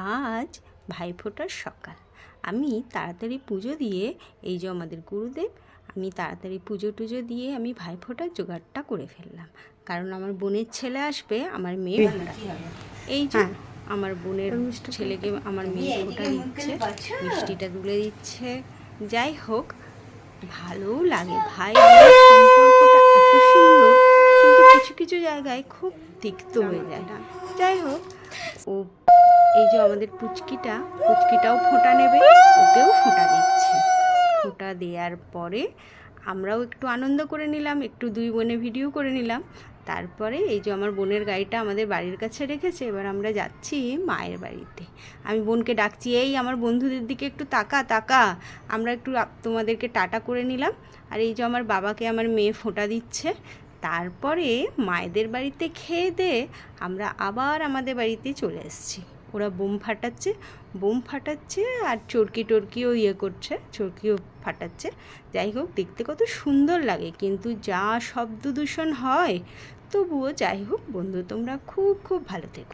আজ ভাইফোঁটার সকাল। আমি তাড়াতাড়ি পুজো দিয়ে, এই যে আমাদের গুরুদেব, আমি তাড়াতাড়ি পুজো টুজো দিয়ে আমি ভাইফোঁটার জোগাড়টা করে ফেললাম। কারণ আমার বোনের ছেলে আসবে, আমার মেয়ে ফোঁটাতে। এই যে আমার বোনের ছেলেকে আমার মেয়ে ফোঁটা দিচ্ছে, মিষ্টিটা তুলে দিচ্ছে। যাই হোক, ভালোও লাগে। ভাই বোনের সম্পর্কটা এত সুন্দর, কিন্তু কিছু কিছু জায়গায় খুব তিক্ত হয়ে যায়। যাই হোক, ও এই যে আমাদের পুচকিটাও ফোঁটা নেবে, ওকেও ফোঁটা দিচ্ছে। ফোঁটা দেওয়ার পরে আমরাও একটু আনন্দ করে নিলাম, একটু দুই বোনে ভিডিও করে নিলাম। তারপরে এই যে আমার বোনের গাড়িটা আমাদের বাড়ির কাছে রেখেছে, এবার আমরা যাচ্ছি মায়ের বাড়িতে। আমি বোনকে ডাকছি, এই আমার বন্ধুদের দিকে একটু তাকা। আমরা একটু তোমাদেরকে টাটা করে নিলাম। আর এই যে আমার বাবাকে আমার মেয়ে ফোঁটা দিচ্ছে। তারপরে মায়েদের বাড়িতে খেয়ে দিয়ে আমরা আবার আমাদের বাড়িতে চলে এসেছি। ওরা বোম ফাটাচ্ছে আর চরকিও করছে, চরকিও ফাটাচ্ছে। যাই হোক, দেখতে কত সুন্দর লাগে, কিন্তু যা শব্দ দূষণ হয়। তবুও যাই হোক বন্ধু, তোমরা খুব খুব ভালো থেকো।